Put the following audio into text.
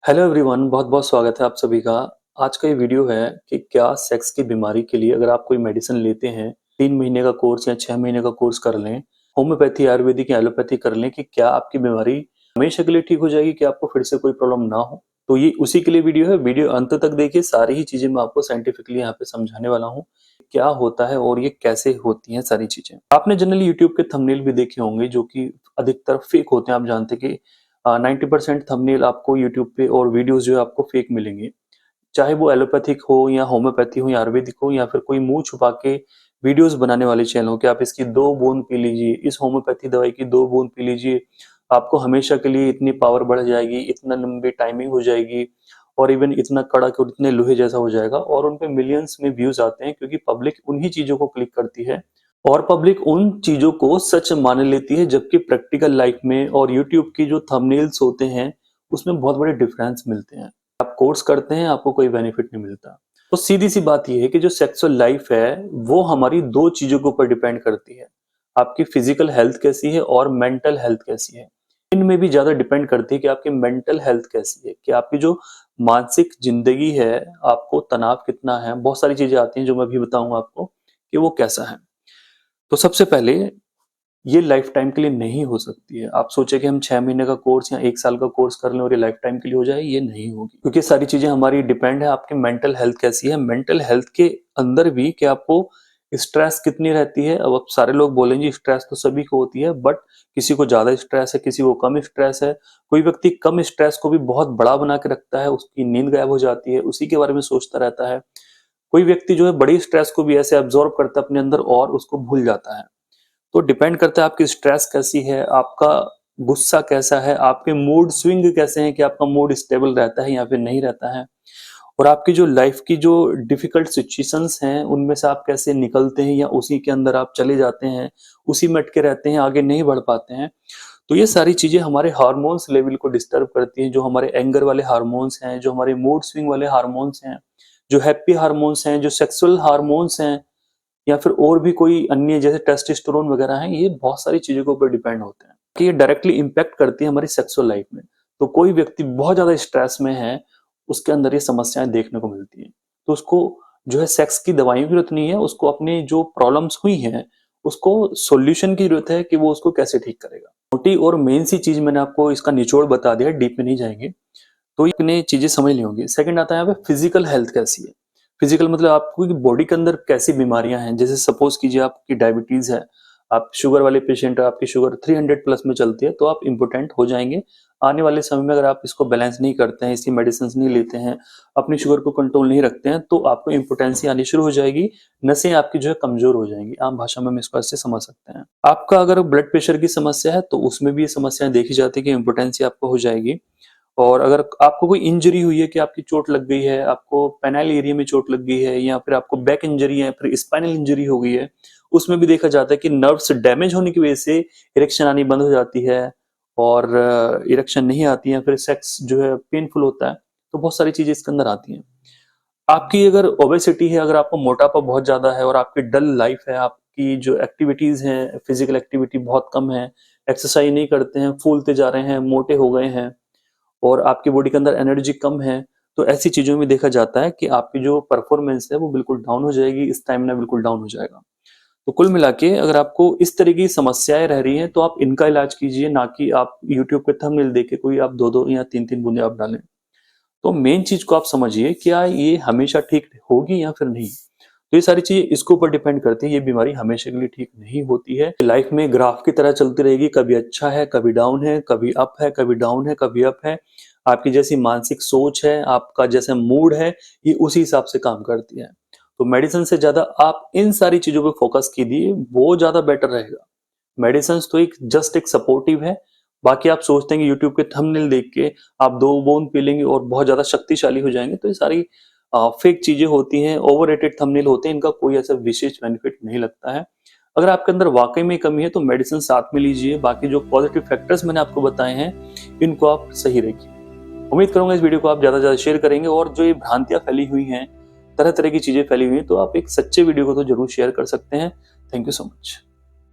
Hello everyone, बहुत बहुत स्वागत है आप सभी का। आज का ये वीडियो है कि क्या सेक्स की बीमारी के लिए अगर आप कोई मेडिसिन लेते हैं, 3 महीने का कोर्स या 6 महीने का कोर्स कर लें, होम्योपैथी, आयुर्वेदिक या एलोपैथी कर लें, कि क्या आपकी बीमारी हमेशा के लिए ठीक हो जाएगी, कि आपको फिर से कोई प्रॉब्लम ना हो। तो ये उसी के लिए वीडियो है। वीडियो अंत तक देखिए, सारी ही चीजें मैं आपको साइंटिफिकली यहाँ पे समझाने वाला हूँ क्या होता है और ये कैसे होती हैं सारी चीजें। आपने जनरली यूट्यूब के थंबनेल भी देखे होंगे जो कि अधिकतर फेक होते हैं। आप जानते हैं कि 90% थंबनेल आपको यूट्यूब पे और वीडियोस जो है आपको फेक मिलेंगे, चाहे वो एलोपैथिक हो या होम्योपैथी हो या आयुर्वेदिक हो, या फिर कोई मुंह छुपा के वीडियोस बनाने वाले चैनल हो कि आप इसकी 2 बूंद पी लीजिए, इस होम्योपैथी दवाई की 2 बूंद पी लीजिए, आपको हमेशा के लिए इतनी पावर बढ़ जाएगी, इतना लंबी टाइमिंग हो जाएगी, और इवन इतना कड़क और इतने लोहे जैसा हो जाएगा। और उन पे मिलियंस में व्यूज आते हैं क्योंकि पब्लिक उन्हीं चीजों को क्लिक करती है और पब्लिक उन चीजों को सच मान लेती है, जबकि प्रैक्टिकल लाइफ में और यूट्यूब की जो थंबनेल्स होते हैं उसमें बहुत बड़े डिफरेंस मिलते हैं। आप कोर्स करते हैं, आपको कोई बेनिफिट नहीं मिलता। तो सीधी सी बात यह है कि जो सेक्सुअल लाइफ है वो हमारी दो चीजों के ऊपर डिपेंड करती है। आपकी फिजिकल हेल्थ कैसी है और मेंटल हेल्थ कैसी है। इनमें भी ज्यादा डिपेंड करती है कि आपकी मेंटल हेल्थ कैसी है, कि आपकी जो मानसिक जिंदगी है, आपको तनाव कितना है। बहुत सारी चीजें आती हैं जो मैं भी बताऊंगा आपको कि वो कैसा है। तो सबसे पहले, ये लाइफ टाइम के लिए नहीं हो सकती है। आप सोचे कि हम 6 महीने का कोर्स या 1 साल का कोर्स कर लें और ये लाइफ टाइम के लिए हो जाए, ये नहीं होगी, क्योंकि सारी चीजें हमारी डिपेंड है आपकी मेंटल हेल्थ कैसी है। मेंटल हेल्थ के अंदर भी कि आपको स्ट्रेस कितनी रहती है। अब सारे लोग बोलेंगे स्ट्रेस तो सभी को होती है, बट किसी को ज्यादा स्ट्रेस है, किसी को कम स्ट्रेस है। कोई व्यक्ति कम स्ट्रेस को भी बहुत बड़ा बना के रखता है, उसकी नींद गायब हो जाती है, उसी के बारे में सोचता रहता है। कोई व्यक्ति जो है बड़ी स्ट्रेस को भी ऐसे अब्जॉर्ब करता है अपने अंदर और उसको भूल जाता है। तो डिपेंड करता है आपकी स्ट्रेस कैसी है, आपका गुस्सा कैसा है, आपके मूड स्विंग कैसे हैं, कि आपका मूड स्टेबल रहता है या फिर नहीं रहता है, और आपकी जो लाइफ की जो डिफिकल्ट सिचुएशंस हैं उनमें से आप कैसे निकलते हैं या उसी के अंदर आप चले जाते हैं, उसी में अटके रहते हैं, आगे नहीं बढ़ पाते हैं। तो ये सारी चीजें हमारे हार्मोन्स लेवल को डिस्टर्ब करती हैं। जो हमारे एंगर वाले हार्मोन्स हैं, जो हमारे मूड स्विंग वाले हार्मोन्स हैं, जो हैप्पी हार्मोन्स हैं, जो सेक्सुअल हार्मोन्स हैं, या फिर और भी कोई अन्य जैसे टेस्टोस्टेरोन वगैरह हैं, ये बहुत सारी चीजों के ऊपर डिपेंड होते हैं कि ये डायरेक्टली इंपैक्ट करती है हमारी सेक्सुअल लाइफ में। तो कोई व्यक्ति बहुत ज्यादा स्ट्रेस में है, उसके अंदर ये समस्याएं देखने को मिलती हैं। तो उसको जो है सेक्स की दवाइयों की जरूरत नहीं है, उसको अपनी जो प्रॉब्लम्स हुई हैं उसको सॉल्यूशन की जरूरत है कि वो उसको कैसे ठीक करेगा। छोटी और मेन सी चीज मैंने आपको इसका निचोड़ बता दिया, डीप में नहीं जाएंगे। तो इतने चीजें समझ ली होंगी। सेकंड आता है यहाँ पे फिजिकल हेल्थ कैसी है। फिजिकल मतलब आपको बॉडी के अंदर कैसी बीमारियां हैं। जैसे सपोज कीजिए आपकी डायबिटीज है, आप शुगर वाले पेशेंट है, आपकी शुगर 300 प्लस में चलती है, तो आप इम्पोर्टेंट हो जाएंगे आने वाले समय में। अगर आप इसको बैलेंस नहीं करते हैं, इसकी मेडिसिन नहीं लेते हैं, अपनी शुगर को कंट्रोल नहीं रखते हैं, तो आपको इम्पोर्टेंसी आनी शुरू हो जाएगी। नसें आपकी जो है कमजोर हो जाएंगी। आम भाषा में हम इसको ऐसे समझ सकते हैं। आपका अगर ब्लड प्रेशर की समस्या है तो उसमें भी ये समस्याएं देखी जाती है कि इम्पोर्टेंसी आपको हो जाएगी। और अगर आपको कोई इंजरी हुई है, कि आपकी चोट लग गई है, आपको पेनाइल एरिया में चोट लग गई है, या फिर आपको बैक इंजरी है, फिर स्पाइनल इंजरी हो गई है, उसमें भी देखा जाता है कि नर्व्स डैमेज होने की वजह से इरेक्शन आनी बंद हो जाती है, और इरेक्शन नहीं आती है, फिर सेक्स जो है पेनफुल होता है। तो बहुत सारी चीजें इसके अंदर आती हैं। आपकी अगर ओबेसिटी है, अगर आपको मोटापा बहुत ज्यादा है और आपकी डल लाइफ है, आपकी जो एक्टिविटीज हैं, फिजिकल एक्टिविटी बहुत कम है, एक्सरसाइज नहीं करते हैं, फूलते जा रहे हैं, मोटे हो गए हैं, और आपकी बॉडी के अंदर एनर्जी कम है, तो ऐसी चीजों में देखा जाता है कि आपकी जो परफॉर्मेंस है वो बिल्कुल डाउन हो जाएगी, स्टैमिना बिल्कुल डाउन हो जाएगा। तो कुल मिला के अगर आपको इस तरह की समस्याएं रह रही हैं तो आप इनका इलाज कीजिए, ना कि आप यूट्यूब पे थंबनेल देख के कोई आप 2-2 या 3-3 बूंदे आप डालें। तो मेन चीज को आप समझिए, क्या ये हमेशा ठीक होगी या फिर नहीं। तो ये सारी चीजें इसके ऊपर डिपेंड करती है। ये बीमारी हमेशा के लिए ठीक नहीं होती है। लाइफ में ग्राफ की तरह चलती रहेगी, कभी अच्छा है, कभी डाउन है, कभी अप है, कभी डाउन है, कभी अप है। आपकी जैसी मानसिक सोच है, आपका जैसा मूड है, ये उसी हिसाब से काम करती है। तो मेडिसिन से ज्यादा आप इन सारी चीजों पे फोकस कीजिए, वो ज्यादा बेटर रहेगा। मेडिसिन तो एक जस्ट एक सपोर्टिव है। बाकी आप सोचते हैं कि यूट्यूब के थंबनेल देख के आप 2 बूंद पी लेंगे और बहुत ज्यादा शक्तिशाली हो जाएंगे, तो ये सारी फेक चीजें होती हैं, ओवररेटेड थंबनेल होते हैं। इनका कोई ऐसा विशेष बेनिफिट नहीं लगता है। अगर आपके अंदर वाकई में कमी है तो मेडिसिन साथ में लीजिए। बाकी जो पॉजिटिव फैक्टर्स मैंने आपको बताए हैं इनको आप सही रखिए। उम्मीद करूंगा इस वीडियो को आप ज्यादा से ज्यादा शेयर करेंगे, और जो ये भ्रांतियां फैली हुई हैं, तरह तरह की चीजें फैली हुई हैं, तो आप एक सच्चे वीडियो को तो जरूर शेयर कर सकते हैं। Thank you so much.